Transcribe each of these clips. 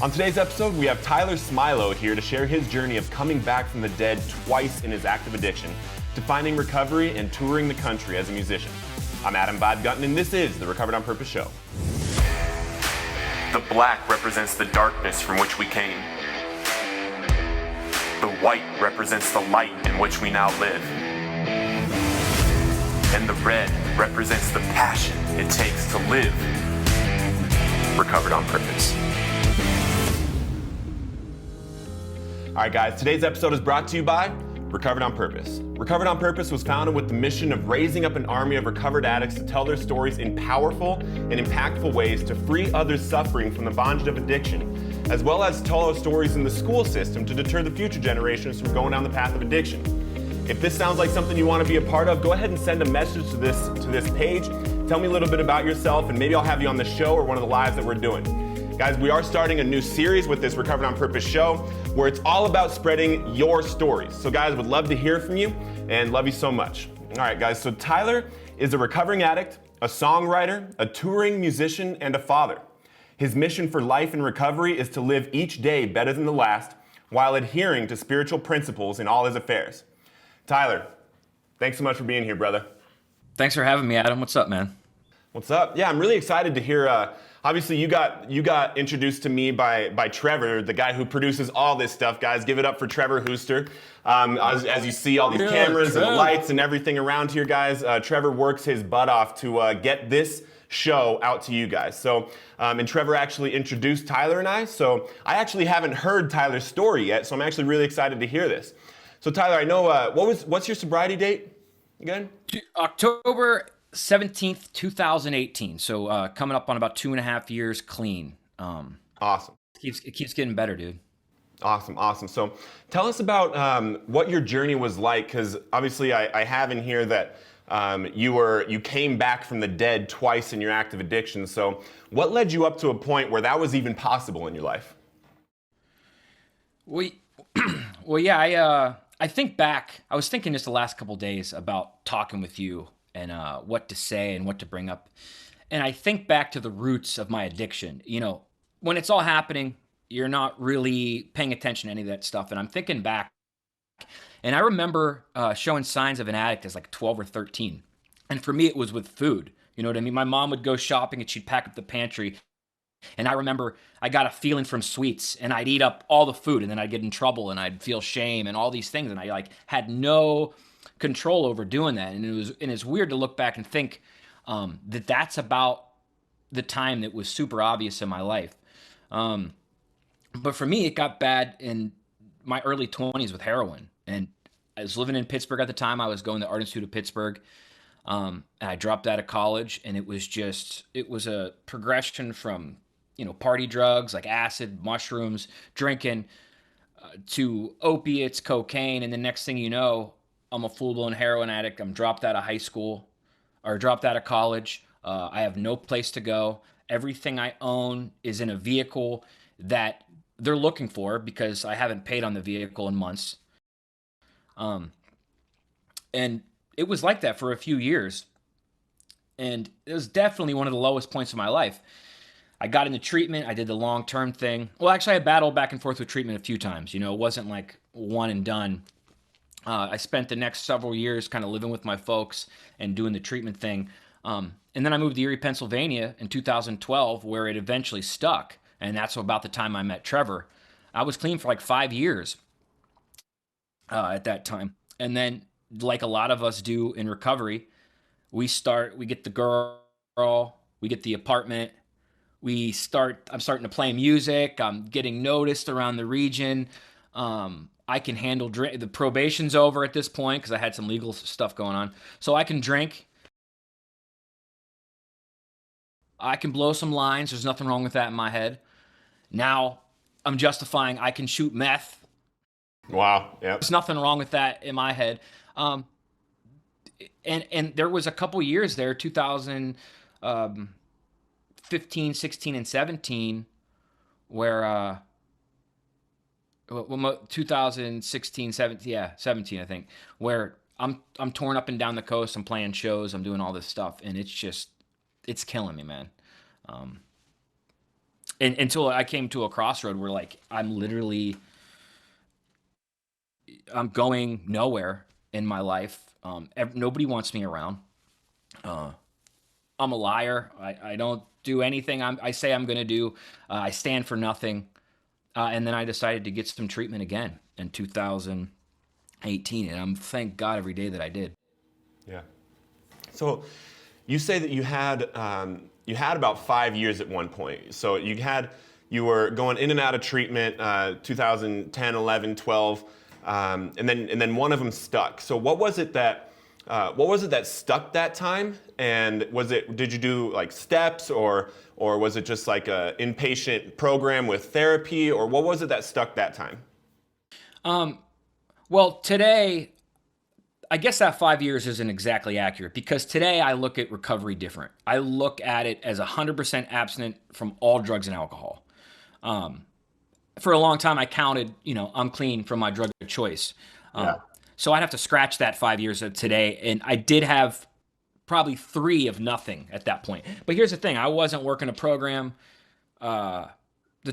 On today's episode, we have Tyler Smilo here to share his journey of coming back from the dead twice in his active addiction, to finding recovery and touring the country as a musician. I'm Adam Bodgutton, and this is the Recovered on Purpose show. The black represents the darkness from which we came. The white represents the light in which we now live. And the red represents the passion it takes to live recovered on purpose. All right, guys, today's episode is brought to you by Recovered on Purpose. Recovered on Purpose was founded with the mission of raising up an army of recovered addicts to tell their stories in powerful and impactful ways to free others suffering from the bondage of addiction, as well as tell our stories in the school system to deter the future generations from going down the path of addiction. If this sounds like something you want to be a part of, go ahead and send a message to this page. Tell me a little bit about yourself, and maybe I'll have you on the show or one of the lives that we're doing. Guys, we are starting a new series with this Recovered on Purpose show where it's all about spreading your stories. So guys, would love to hear from you and love you so much. All right, guys, so Tyler is a recovering addict, a songwriter, a touring musician, and a father. His mission for life and recovery is to live each day better than the last while adhering to spiritual principles in all his affairs. Tyler, thanks so much for being here, brother. Thanks for having me, Adam. What's up, man? What's up? Yeah, I'm really excited to hear. Obviously, you got introduced to me by Trevor, the guy who produces all this stuff. Guys, give it up for Trevor Hooster. As you see all these cameras and the lights and everything around here, guys, Trevor works his butt off to get this show out to you guys. So, and Trevor actually introduced Tyler and I. So I actually haven't heard Tyler's story yet. So I'm actually really excited to hear this. So Tyler, I know what's your sobriety date again? October 17th, 2018. So coming up on about 2.5 years clean. Awesome. It keeps getting better, dude. Awesome. So tell us about what your journey was like, because obviously I have in here that you came back from the dead twice in your active addiction. So what led you up to a point where that was even possible in your life? Well, yeah, I think back. I was thinking just the last couple of days about talking with you and what to say and what to bring up. And I think back to the roots of my addiction. You know, when it's all happening, you're not really paying attention to any of that stuff. And I'm thinking back, and I remember showing signs of an addict as like 12 or 13. And for me, it was with food. You know what I mean? My mom would go shopping and she'd pack up the pantry. And I remember I got a feeling from sweets, and I'd eat up all the food, and then I'd get in trouble, and I'd feel shame and all these things. And I had no control over doing that. And it's weird to look back and think that's about the time that was super obvious in my life. But for me, it got bad in my early 20s with heroin. And I was living in Pittsburgh at the time. I was going to the Art Institute of Pittsburgh. And I dropped out of college, and it was a progression from, party drugs like acid, mushrooms, drinking, to opiates, cocaine. And the next thing you know, I'm a full-blown heroin addict. I'm dropped out of high school or dropped out of college. I have no place to go. Everything I own is in a vehicle that they're looking for because I haven't paid on the vehicle in months. And it was like that for a few years. And it was definitely one of the lowest points of my life. I got into treatment. I did the long-term thing. Well, actually, I battled back and forth with treatment a few times. It wasn't like one and done. I spent the next several years kind of living with my folks and doing the treatment thing. And then I moved to Erie, Pennsylvania in 2012, where it eventually stuck. And that's about the time I met Trevor. I was clean for like 5 years at that time. And then, like a lot of us do in recovery, we get the girl, we get the apartment, I'm starting to play music, I'm getting noticed around the region. I can handle drink. The probation's over at this point because I had some legal stuff going on. So I can drink. I can blow some lines. There's nothing wrong with that in my head. Now I'm justifying I can shoot meth. Wow. Yeah. There's nothing wrong with that in my head. And there was a couple years there, 2015, 16, and 17, where 2016, 17, I think, where I'm torn up and down the coast. I'm playing shows. I'm doing all this stuff, and it's killing me, man. and until I came to a crossroad where like I'm going nowhere in my life. Nobody wants me around. Uh, I'm a liar. I don't do anything I say I'm going to do. I stand for nothing. And then I decided to get some treatment again in 2018, and I'm thank God every day that I did. Yeah. So you say that you had about 5 years at one point. So you were going in and out of treatment, 2010, 11, 12, and then one of them stuck. So what was it that stuck that time? And did you do like steps, or was it just like a inpatient program with therapy, or what was it that stuck that time? Well, today, I guess that 5 years isn't exactly accurate because today I look at recovery different. I look at it as 100% abstinent from all drugs and alcohol. For a long time, I counted, I'm clean from my drug of choice. Yeah. So I'd have to scratch that 5 years of today. And I did have probably 3 of nothing at that point. But here's the thing, I wasn't working a program. The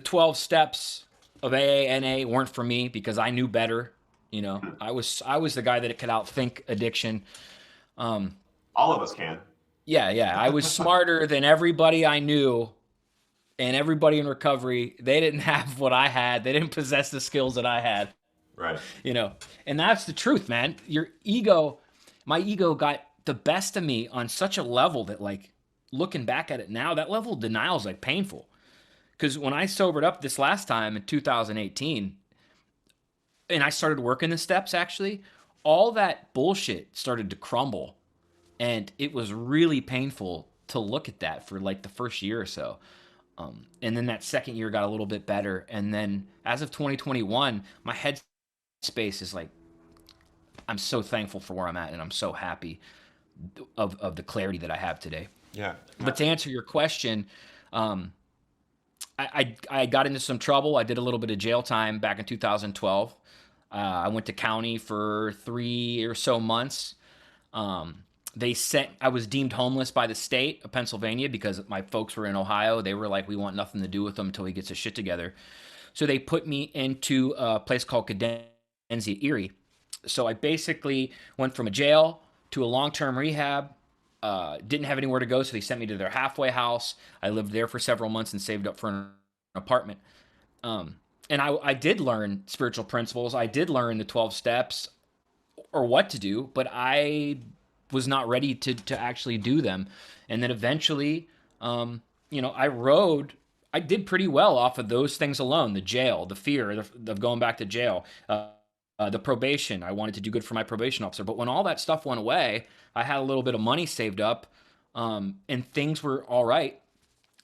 12 steps of AA, NA weren't for me because I knew better. I was the guy that could outthink addiction. All of us can. Yeah. I was smarter than everybody I knew, and everybody in recovery. They didn't have what I had. They didn't possess the skills that I had. Right. And that's the truth, man. My ego got the best of me on such a level that, like, looking back at it now, that level of denial is like painful. Because when I sobered up this last time in 2018, and I started working the steps, actually, all that bullshit started to crumble. And it was really painful to look at that for like the first year or so. And then that second year got a little bit better. And then as of 2021, my head space is like, I'm so thankful for where I'm at, and I'm so happy of the clarity that I have today. Yeah. But to answer your question, I got into some trouble. I did a little bit of jail time back in 2012. I went to county for 3 or so months. I was deemed homeless by the state of Pennsylvania because my folks were in Ohio. They were like, we want nothing to do with him until he gets his shit together. So they put me into a place called Cadenza, Erie. So I basically went from a jail to a long-term rehab. Didn't have anywhere to go, so they sent me to their halfway house. I lived there for several months and saved up for an apartment. And I did learn spiritual principles. I did learn the 12 steps or what to do, but I was not ready to actually do them. And then eventually, I did pretty well off of those things alone: the jail, the fear of going back to jail, the probation. I wanted to do good for my probation officer. But when all that stuff went away, I had a little bit of money saved up, and things were all right.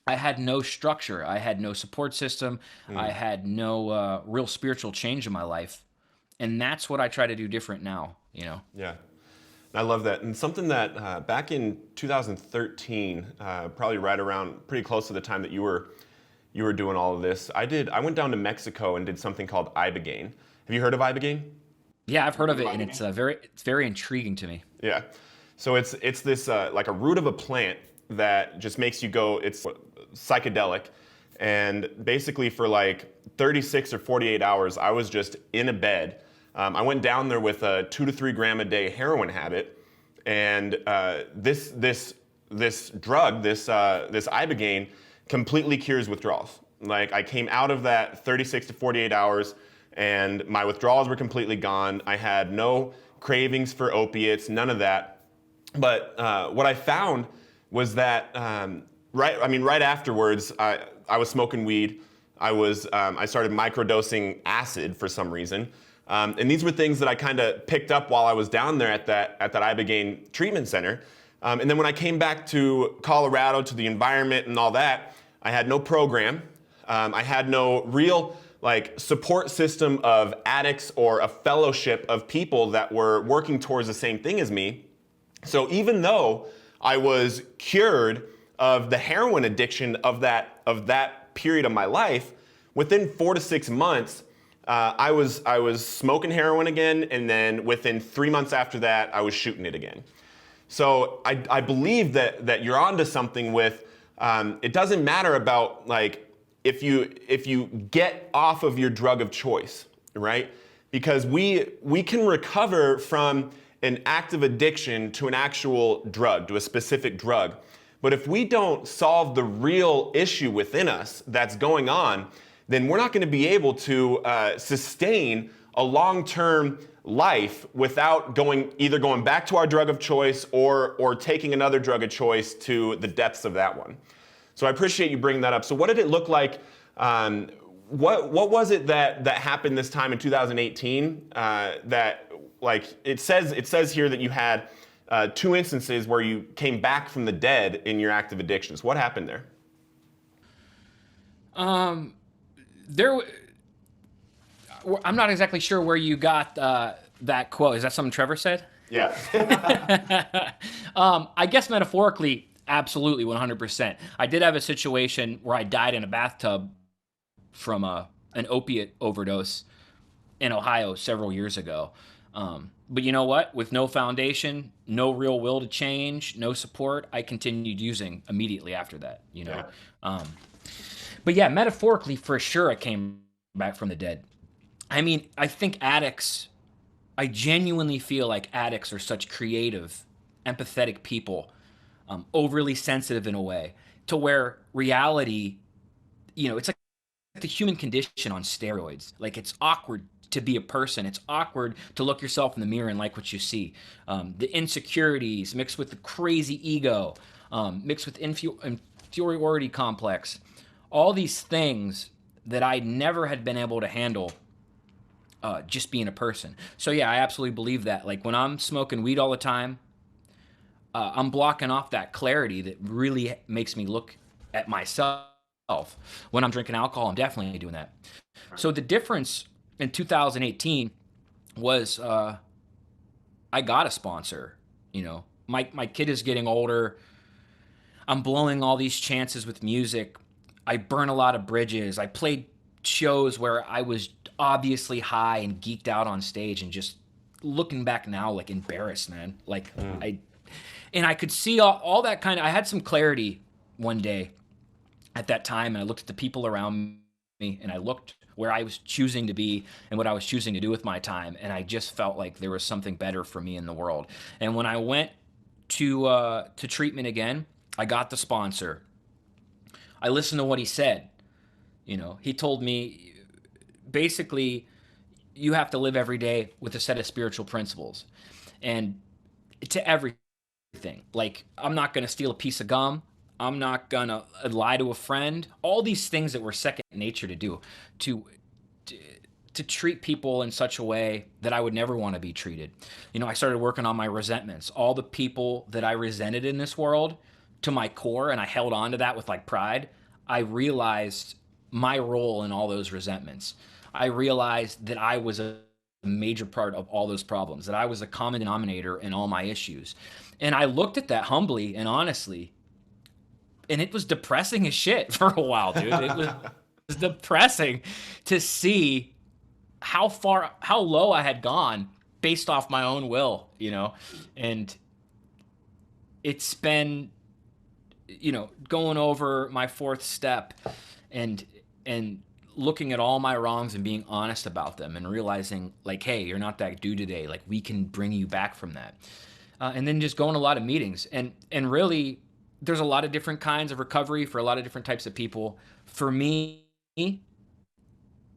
I had no structure. I had no support system. I had no real spiritual change in my life. And that's what I try to do different now, Yeah. I love that. And something that back in 2013, probably right around pretty close to the time that you were doing all of this, I went down to Mexico and did something called Ibogaine. Have you heard of Ibogaine? Yeah, I've heard of it, and it's very intriguing to me. Yeah. So it's this like a root of a plant that just makes you go, it's psychedelic. And basically for like 36 or 48 hours, I was just in a bed. I went down there with a 2 to 3 gram a day heroin habit. And this drug, this Ibogaine, completely cures withdrawals. Like, I came out of that 36 to 48 hours and my withdrawals were completely gone. I had no cravings for opiates, none of that. But what I found was that right afterwards, I was smoking weed. I started microdosing acid for some reason. And these were things that I kind of picked up while I was down there at that Ibogaine treatment center. And then when I came back to Colorado, to the environment and all that, I had no program. I had no real support system of addicts or a fellowship of people that were working towards the same thing as me. So even though I was cured of the heroin addiction of that period of my life, within 4 to 6 months, I was smoking heroin again, and then within 3 months after that, I was shooting it again. So I believe that you're onto something with, it doesn't matter about if you get off of your drug of choice, right? Because we can recover from an active addiction to an actual drug, to a specific drug. But if we don't solve the real issue within us that's going on, then we're not going to be able to sustain a long-term life without either going back to our drug of choice or taking another drug of choice to the depths of that one. So I appreciate you bringing that up. So what did it look like? What was it that happened this time in 2018? That like it says here that you had 2 instances where you came back from the dead in your active addictions. What happened there? I'm not exactly sure where you got that quote. Is that something Trevor said? Yeah. I guess metaphorically, absolutely, 100%. I did have a situation where I died in a bathtub from an opiate overdose in Ohio several years ago. But you know what? With no foundation, no real will to change, no support, I continued using immediately after that, you know? Yeah. But yeah, metaphorically, for sure, I came back from the dead. I mean, I genuinely feel like addicts are such creative, empathetic people, overly sensitive in a way, to where reality, you know, it's like the human condition on steroids. Like, it's awkward to be a person. It's awkward to look yourself in the mirror and like what you see. The insecurities mixed with the crazy ego, mixed with inferiority complex, all these things that I never had been able to handle just being a person. So yeah, I absolutely believe that. Like, when I'm smoking weed all the time, I'm blocking off that clarity that really makes me look at myself. When I'm drinking alcohol, I'm definitely doing that. So the difference in 2018 was I got a sponsor. You know, my kid is getting older. I'm blowing all these chances with music. I burn a lot of bridges. I played shows where I was obviously high and geeked out on stage, and just looking back now, like, embarrassed, man. Like, I could see all that kind of, I had some clarity one day at that time, and I looked at the people around me, and I looked where I was choosing to be and what I was choosing to do with my time, and I just felt like there was something better for me in the world. And when I went to treatment again, I got the sponsor. I listened to what he said. You know, he told me, basically, you have to live every day with a set of spiritual principles, and to everything. Like, I'm not going to steal a piece of gum. I'm not going to lie to a friend. All these things that were second nature to do, to treat people in such a way that I would never want to be treated. You know, I started working on my resentments. All the people that I resented in this world to my core, and I held on to that with like pride. I realized my role in all those resentments. I realized that I was a major part of all those problems, that I was a common denominator in all my issues. And I looked at that humbly and honestly, and it was depressing as shit for a while, dude. It was depressing to see how low I had gone based off my own will, you know? And it's been, you know, going over my 4th step and looking at all my wrongs and being honest about them and realizing, like, hey, you're not that dude today. Like, we can bring you back from that. And then just going to a lot of meetings. And really, there's a lot of different kinds of recovery for a lot of different types of people. For me, the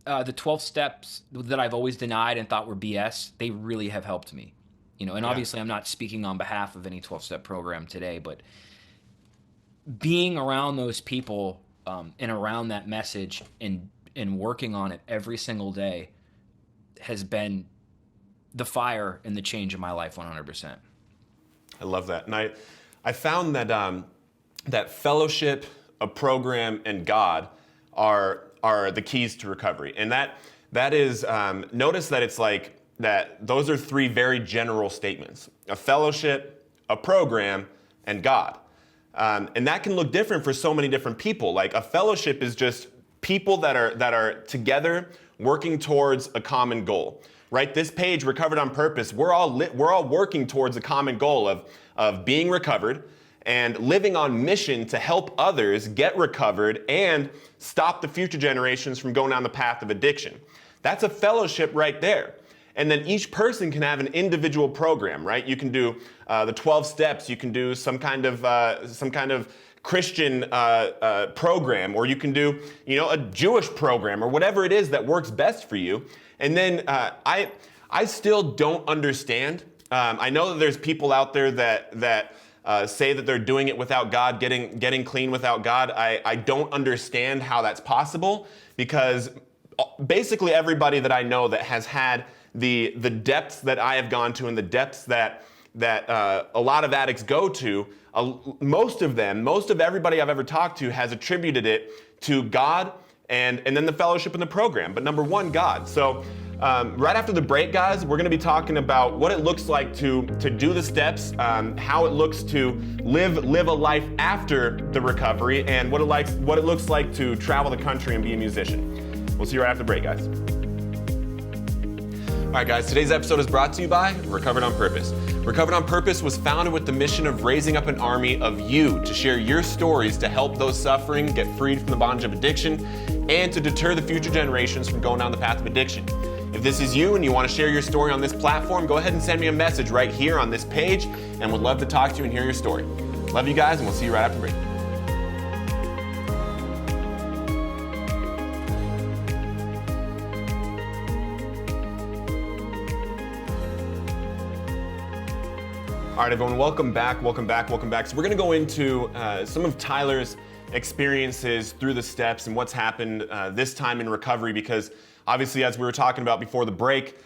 12 steps that I've always denied and thought were BS, they really have helped me. You know, and obviously I'm not speaking on behalf of any 12-step program today, but being around those people and around that message and working on it every single day has been the fire and the change in my life 100%. I love that. And I found that that fellowship, a program, and God are the keys to recovery. And that is, notice that it's like that those are 3 very general statements: a fellowship, a program, and God. And that can look different for so many different people. Like, a fellowship is just people that are together working towards a common goal, right? This page, Recovered on Purpose, we're all working towards a common goal of being recovered and living on mission to help others get recovered and stop the future generations from going down the path of addiction. That's a fellowship right there. And then each person can have an individual program, right? You can do the 12 steps, you can do some kind of Christian program, or you can do, a Jewish program, or whatever it is that works best for you. And then I still don't understand. I know that there's people out there that say that they're doing it without God, getting clean without God. I don't understand how that's possible, because basically everybody that I know that has had the depths that I have gone to and the depths that a lot of addicts go to, most of everybody I've ever talked to has attributed it to God and then the fellowship and the program. But number one, God. So right after the break, guys, we're going to be talking about what it looks like to do the steps, how it looks to live a life after the recovery, and what it looks like to travel the country and be a musician. We'll see you right after the break, guys. All right, guys, today's episode is brought to you by Recovered on Purpose. Recovered on Purpose was founded with the mission of raising up an army of you to share your stories to help those suffering get freed from the bondage of addiction and to deter the future generations from going down the path of addiction. If this is you and you want to share your story on this platform, go ahead and send me a message right here on this page, and would love to talk to you and hear your story. Love you guys, and we'll see you right after break. All right, everyone, welcome back. So we're going to go into some of Tyler's experiences through the steps and what's happened this time in recovery, because obviously, as we were talking about before the break,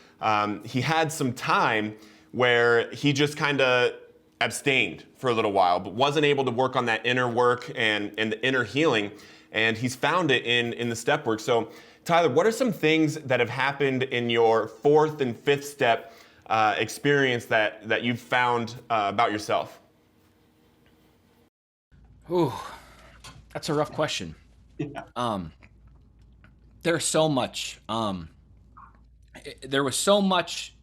he had some time where he just kind of abstained for a little while, but wasn't able to work on that inner work and the inner healing, and he's found it in the step work. So, Tyler, what are some things that have happened in your fourth and fifth step experience that you've found about yourself? Ooh, that's a rough question. Yeah. There's so much. There was so much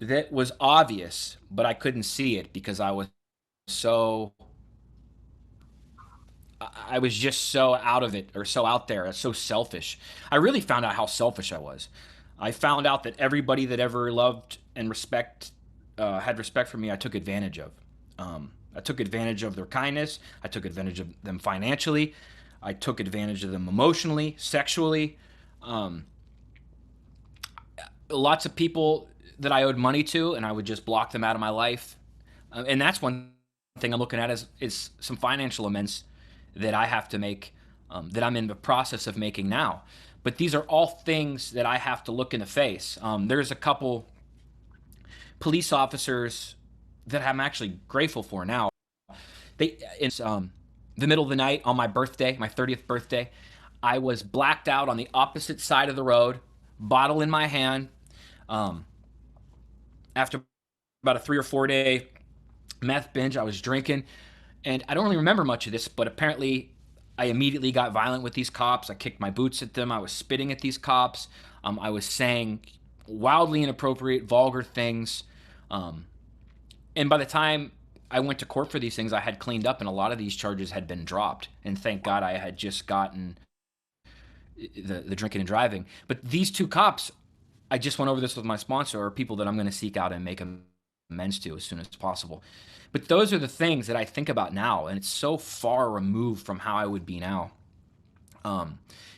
that was obvious, but I couldn't see it because I was just so out of it, or so out there, so selfish. I really found out how selfish I was. I found out that everybody that ever loved and had respect for me, I took advantage of. I took advantage of their kindness. I took advantage of them financially. I took advantage of them emotionally, sexually. Lots of people that I owed money to, and I would just block them out of my life. And that's one thing I'm looking at is some financial amends that I have to make, that I'm in the process of making now. But these are all things that I have to look in the face. There's a couple police officers that I'm actually grateful for now. In the middle of the night on my birthday, my 30th birthday, I was blacked out on the opposite side of the road, bottle in my hand, after about a 3 or 4 day meth binge. I was drinking, and I don't really remember much of this, but apparently I immediately got violent with these cops. I kicked my boots at them. I was spitting at these cops. I was saying wildly inappropriate, vulgar things. And by the time I went to court for these things, I had cleaned up, and a lot of these charges had been dropped. And thank God I had just gotten the drinking and driving. But these two cops, I just went over this with my sponsor, are people that I'm going to seek out and make amends to as soon as possible. But those are the things that I think about now, and it's so far removed from how I would be now.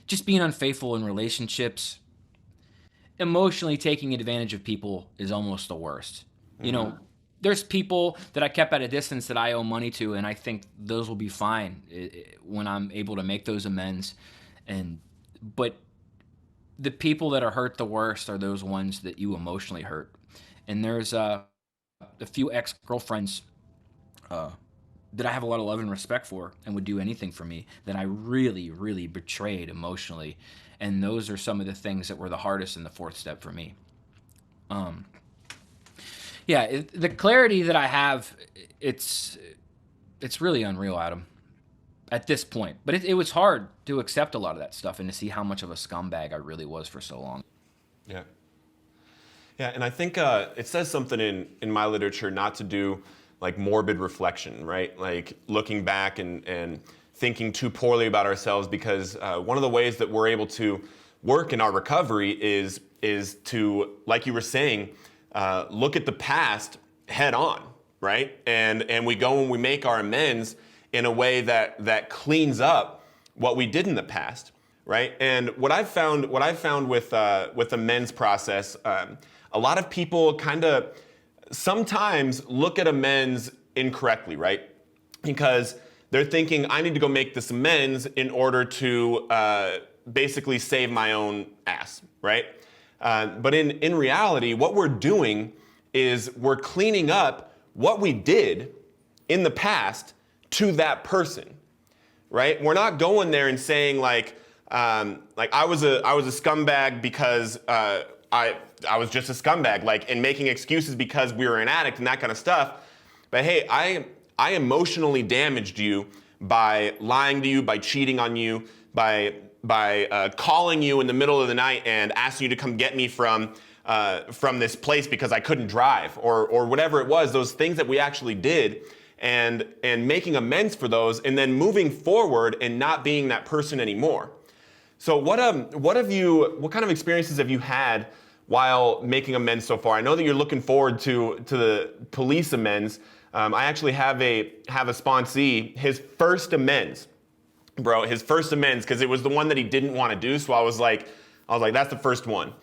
Just being unfaithful in relationships, emotionally taking advantage of people is almost the worst. Mm-hmm. You know, there's people that I kept at a distance that I owe money to, and I think those will be fine when I'm able to make those amends. But the people that are hurt the worst are those ones that you emotionally hurt. And there's a few ex-girlfriends that I have a lot of love and respect for and would do anything for me that I really, really betrayed emotionally. And those are some of the things that were the hardest in the fourth step for me. The clarity that I have, it's really unreal, Adam, at this point. But it was hard to accept a lot of that stuff and to see how much of a scumbag I really was for so long. Yeah, and I think it says something in my literature not to do like morbid reflection, right? Like looking back and thinking too poorly about ourselves, because one of the ways that we're able to work in our recovery is to, like you were saying, look at the past head on, right? And we go and we make our amends in a way that cleans up what we did in the past, right? And what I've found with the amends process, a lot of people kind of sometimes look at amends incorrectly, right? Because they're thinking, I need to go make this amends in order to basically save my own ass, right? But in reality, what we're doing is we're cleaning up what we did in the past to that person, right? We're not going there and saying like I was a scumbag because I was just a scumbag, like, and making excuses because we were an addict and that kind of stuff. But hey, I emotionally damaged you by lying to you, by cheating on you, by calling you in the middle of the night and asking you to come get me from this place because I couldn't drive, or whatever it was, those things that we actually did, and making amends for those, and then moving forward and not being that person anymore. So what kind of experiences have you had while making amends so far? I know that you're looking forward to the police amends. I actually have a sponsee, his first amends, because it was the one that he didn't want to do. So I was like, that's the first one.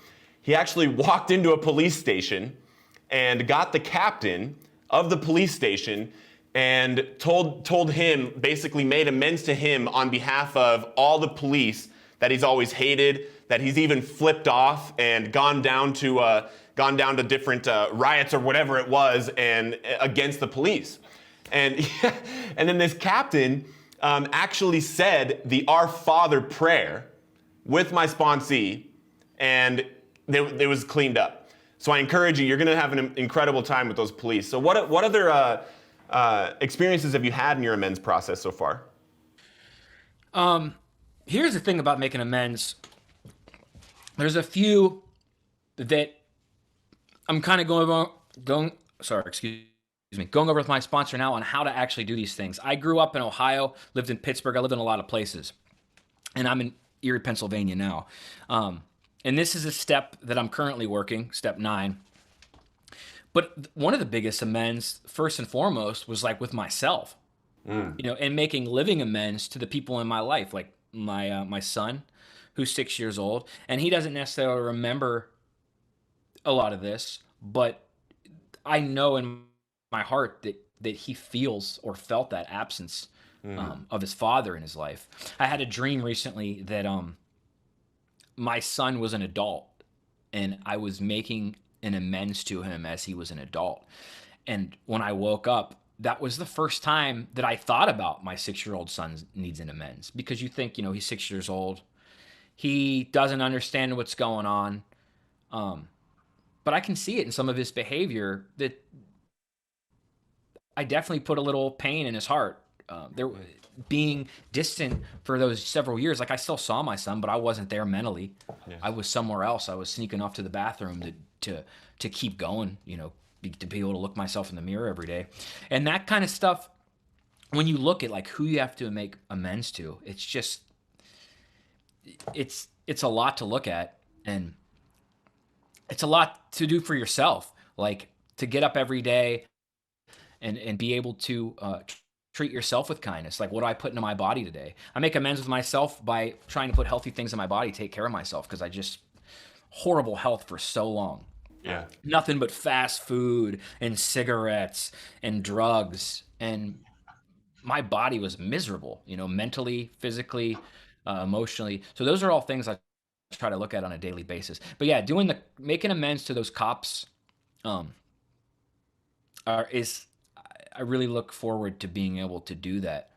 He actually walked into a police station and got the captain of the police station and told him, basically made amends to him on behalf of all the police that he's always hated, that he's even flipped off and gone down to different riots or whatever it was, and against the police. And and then this captain actually said the Our Father prayer with my sponsee, and it was cleaned up. So I encourage you, you're going to have an incredible time with those police. So what other experiences have you had in your amends process so far? Here's the thing about making amends. There's a few that I'm kind of going over with my sponsor now on how to actually do these things. I grew up in Ohio, lived in Pittsburgh. I lived in a lot of places, and I'm in Erie, Pennsylvania now. And this is a step that I'm currently working, step 9. But one of the biggest amends, first and foremost, was like with myself, and making living amends to the people in my life, like my son, who's 6 years old, and he doesn't necessarily remember a lot of this, but I know in my heart that he feels or felt that absence of his father in his life. I had a dream recently that my son was an adult, and I was making an amends to him as he was an adult. And when I woke up, that was the first time that I thought about my 6-year-old son needs an amends, because you think, he's 6 years old. He doesn't understand what's going on. But I can see it in some of his behavior that I definitely put a little pain in his heart. There, being distant for those several years, like I still saw my son, but I wasn't there mentally. Yes. I was somewhere else. I was sneaking off to the bathroom to keep going, to be able to look myself in the mirror every day. And that kind of stuff, when you look at like who you have to make amends to, it's just, it's a lot to look at, and it's a lot to do for yourself, like to get up every day and be able to treat yourself with kindness. Like, what do I put into my body today? I make amends with myself by trying to put healthy things in my body, take care of myself, because I just horrible health for so long. Yeah. Nothing but fast food and cigarettes and drugs, and my body was miserable, mentally, physically, emotionally. So those are all things I try to look at on a daily basis. But yeah, making amends to those cops, I really look forward to being able to do that,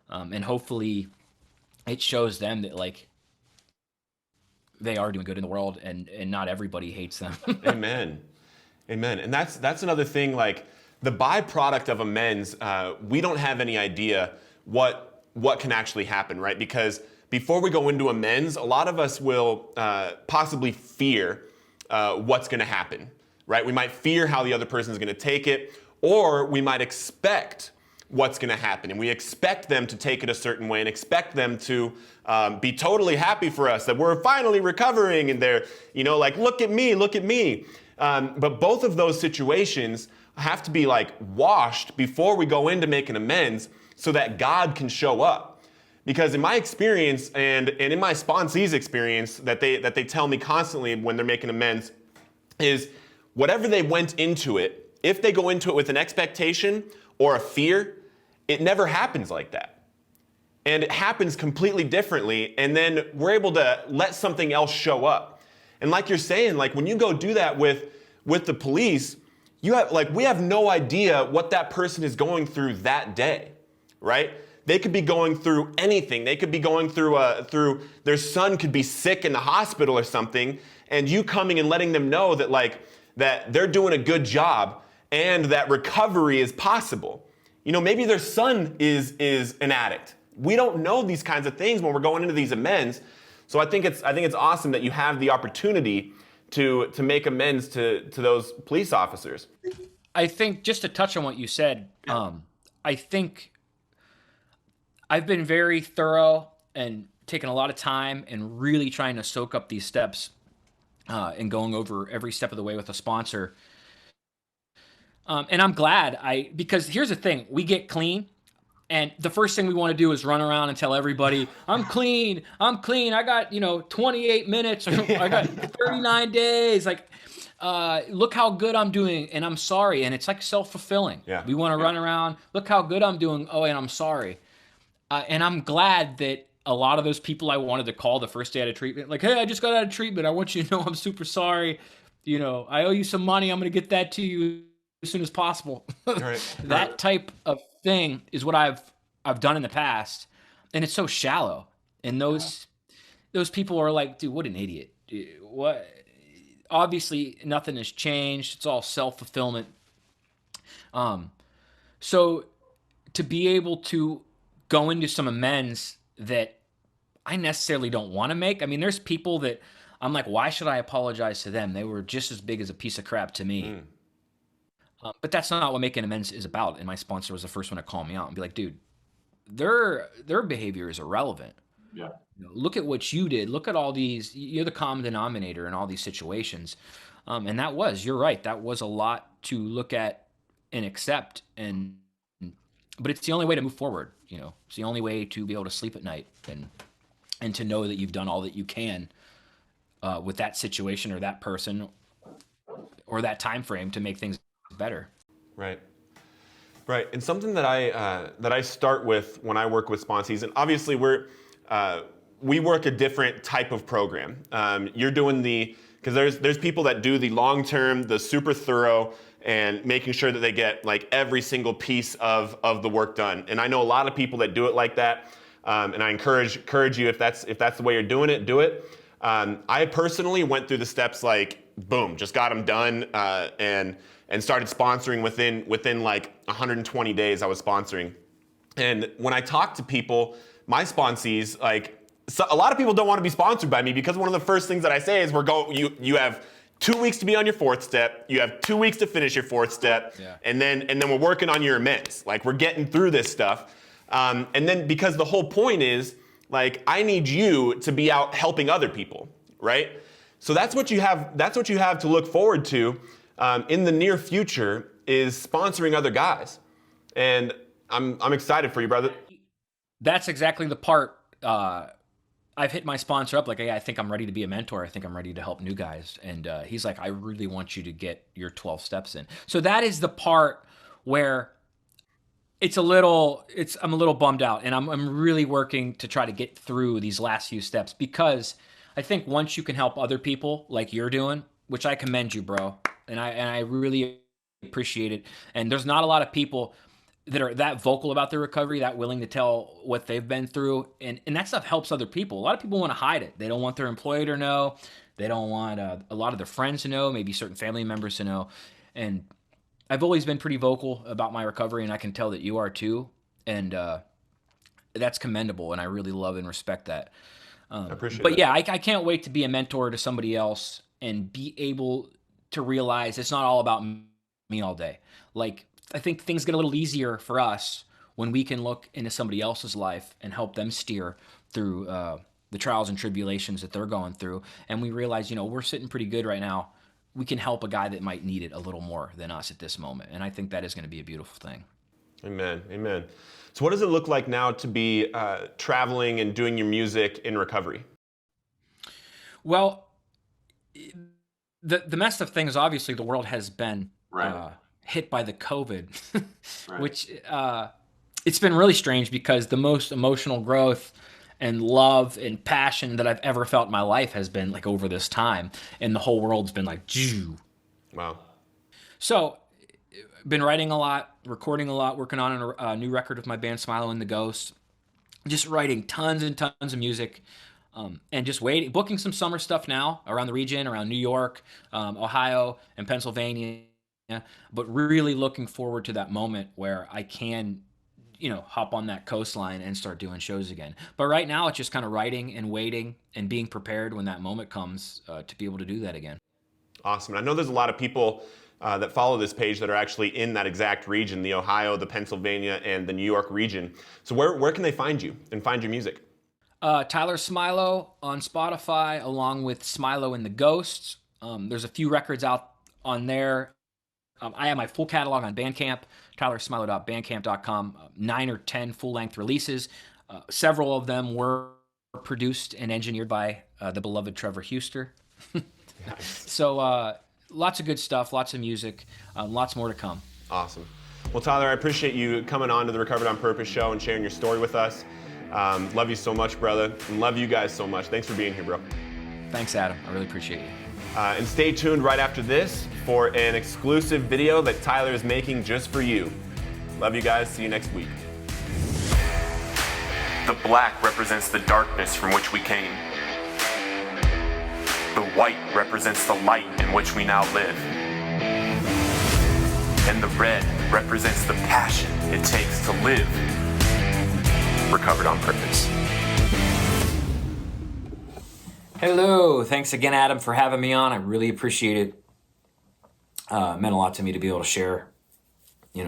and hopefully, it shows them that like they are doing good in the world, and not everybody hates them. Amen. And that's another thing. Like the byproduct of amends, we don't have any idea what can actually happen, right? Because before we go into amends, a lot of us will possibly fear what's going to happen, right? We might fear how the other person is going to take it, or we might expect what's going to happen, and we expect them to take it a certain way and expect them to be totally happy for us that we're finally recovering, and they're, like, look at me, look at me. But both of those situations have to be like washed before we go into making amends so that God can show up. Because in my experience and in my sponsees' experience that they tell me constantly when they're making amends is whatever they went into it, if they go into it with an expectation or a fear, it never happens like that. And it happens completely differently, and then we're able to let something else show up. And like you're saying, like when you go do that with the police, we have no idea what that person is going through that day, right? They could be going through anything. They could be going through their son could be sick in the hospital or something, and you coming and letting them know that they're doing a good job and that recovery is possible. Maybe their son is an addict. We don't know these kinds of things when we're going into these amends. So I think it's awesome that you have the opportunity to make amends to those police officers. I think just to touch on what you said, I think I've been very thorough and taken a lot of time and really trying to soak up these steps and going over every step of the way with a sponsor. And I'm glad because here's the thing, we get clean. And the first thing we want to do is run around and tell everybody, I'm clean. I got, 28 minutes. I got 39 days. Look how good I'm doing. And I'm sorry. And it's like self-fulfilling. Yeah. We want to run around, look how good I'm doing. Oh, and I'm sorry. And I'm glad that a lot of those people I wanted to call the first day out of treatment, like, hey, I just got out of treatment. I want you to know I'm super sorry. I owe you some money. I'm going to get that to you as soon as possible. Right. That type of thing is what I've done in the past, and it's so shallow. And those people are like, dude, what an idiot. Dude, what? Obviously, nothing has changed. It's all self-fulfillment. So to be able to go into some amends that I necessarily don't want to make. I mean, there's people that I'm like, why should I apologize to them? They were just as big as a piece of crap to me. But that's not what making amends is about. And my sponsor was the first one to call me out and be like, dude, their behavior is irrelevant. Yeah. Look at what you did. Look at all these. You're the common denominator in all these situations. And you're right. That was a lot to look at and accept. But it's the only way to move forward. It's the only way to be able to sleep at night and to know that you've done all that you can with that situation or that person or that time frame to make things better. Right. And something that I start with when I work with sponsees, and obviously we work a different type of program. You're doing because there's people that do the long term, the super thorough, and making sure that they get like every single piece of the work done. And I know a lot of people that do it like that. And I encourage you, if that's the way you're doing it, do it. I personally went through the steps like boom, just got them done, and started sponsoring within like 120 days I was sponsoring. And when I talk to people, my sponsees, a lot of people don't want to be sponsored by me because one of the first things that I say is you have 2 weeks to be on your fourth step, you have 2 weeks to finish your fourth step, and then we're working on your amends. Like we're getting through this stuff. And then because the whole point is I need you to be out helping other people, right? So that's what you have to look forward to in the near future is sponsoring other guys. And I'm excited for you, brother. That's exactly the part I've hit my sponsor up like, hey, I think I'm ready to be a mentor. I think I'm ready to help new guys. And he's like, I really want you to get your 12 steps in. So that is the part where I'm a little bummed out, and I'm really working to try to get through these last few steps because I think once you can help other people like you're doing, which I commend you, bro, and I really appreciate it. And there's not a lot of people that are that vocal about their recovery, that willing to tell what they've been through, and that stuff helps other people. A lot of people want to hide it. They don't want their employer to know. They don't want a lot of their friends to know, maybe certain family members to know. And I've always been pretty vocal about my recovery, and I can tell that you are too. And that's commendable, and I really love and respect that. I appreciate it. But yeah, I can't wait to be a mentor to somebody else and be able to realize it's not all about me all day. Like I think things get a little easier for us when we can look into somebody else's life and help them steer through the trials and tribulations that they're going through. And we realize, we're sitting pretty good right now. We can help a guy that might need it a little more than us at this moment. And I think that is going to be a beautiful thing. Amen. Amen. So what does it look like now to be traveling and doing your music in recovery? Well, the messed up thing is obviously the world has been hit by the COVID, which it's been really strange because the most emotional growth and love and passion that I've ever felt in my life has been like over this time, and the whole world's been like, Jew. Wow. So, been writing a lot, recording a lot, working on a new record with my band Smilo and the Ghosts, just writing tons and tons of music, and just booking some summer stuff now around the region, around New York, Ohio, and Pennsylvania, but really looking forward to that moment where I can hop on that coastline and start doing shows again. But right now it's just kind of writing and waiting and being prepared when that moment comes to be able to do that again. Awesome. And I know there's a lot of people that follow this page that are actually in that exact region, the Ohio, the Pennsylvania, and the New York region. So where can they find you and find your music? Tyler Smilo on Spotify, along with Smilo and the Ghosts. There's a few records out on there. I have my full catalog on Bandcamp, tylersmilo.bandcamp.com, 9 or 10 full-length releases. Several of them were produced and engineered by the beloved Trevor Huster. Nice. So lots of good stuff, lots of music, lots more to come. Awesome. Well, Tyler, I appreciate you coming on to the Recovered on Purpose show and sharing your story with us. Love you so much, brother, and love you guys so much. Thanks for being here, bro. Thanks, Adam. I really appreciate you. And stay tuned right after this for an exclusive video that Tyler is making just for you. Love you guys. See you next week. The black represents the darkness from which we came. The white represents the light in which we now live. And the red represents the passion it takes to live recovered on purpose. Hello, thanks again, Adam, for having me on. I really appreciate it. It meant a lot to me to be able to share,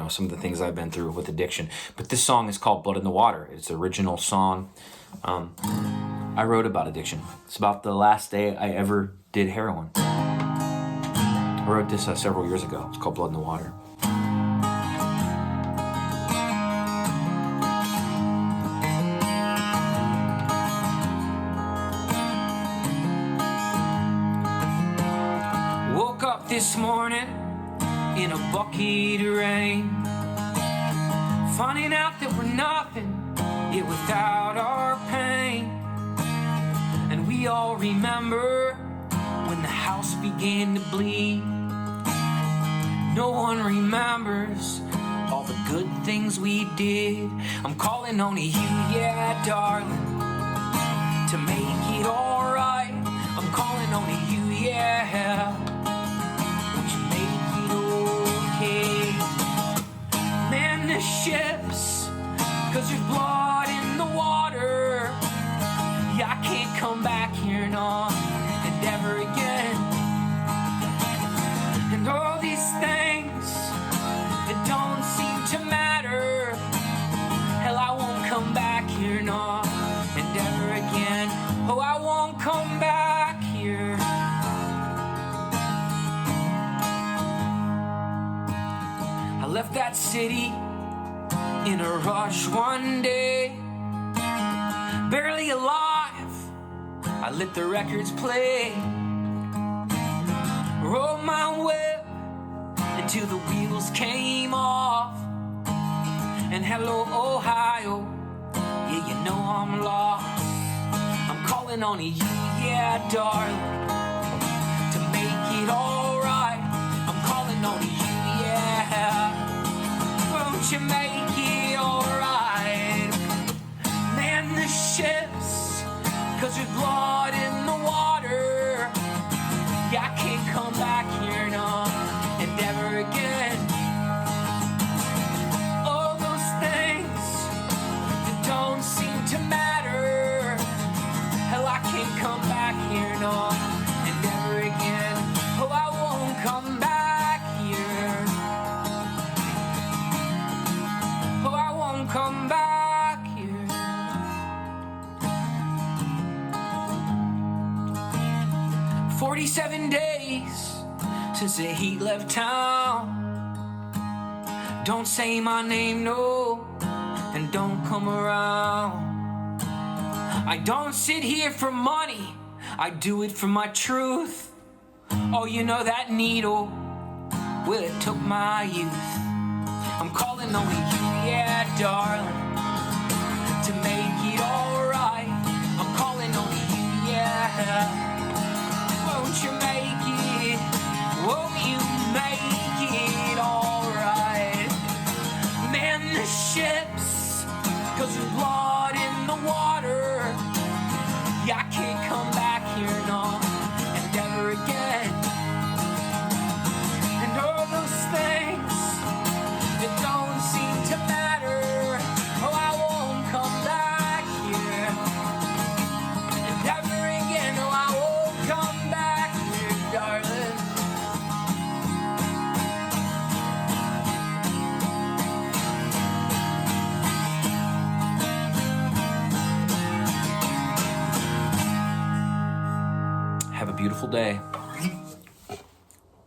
some of the things I've been through with addiction. But this song is called Blood in the Water. It's an original song I wrote about addiction. It's about the last day I ever did heroin. I wrote this several years ago. It's called Blood in the Water. Woke up this morning in a bucket of rain, finding out that we're nothing yet without our pain. And we all remember when the house began to bleed. No one remembers all the good things we did. I'm calling on you, yeah, darling, to make it alright. I'm calling on you, yeah, to make it okay. Man the ships, 'cause there's blood in the water. Yeah, I can't come back here, no, and ever again. And all these things that don't seem to matter, hell, I won't come back here, no, and ever again. Oh, I won't come back here. I left that city in a rush one day, barely alive. I let the records play, rolled my whip until the wheels came off. And hello, Ohio, yeah, you know I'm lost. I'm calling on you, yeah, darling, to make it alright. I'm calling on you, yeah, won't you make it alright? Man the ships, 'cause there's blood in the water. Yeah, I can't come back here, no, and ever again. All those things that don't seem to matter, hell, I can't come back here, no, and never again. Oh, I won't come back here. 47 days since the heat left town. Don't say my name, no, and don't come around. I don't sit here for money, I do it for my truth. Oh, you know that needle, well, it took my youth. I'm calling on you, yeah, darling, to make it alright. I'm calling on you, yeah. Won't you make it? Won't you make it alright? Man the ships, 'cause there's blood in the water. Yeah, I can't come back here, no, and never again. And all those things that don't seem to matter, oh, I won't come back here. And never again, oh, I won't come back here, darling. Have a beautiful day.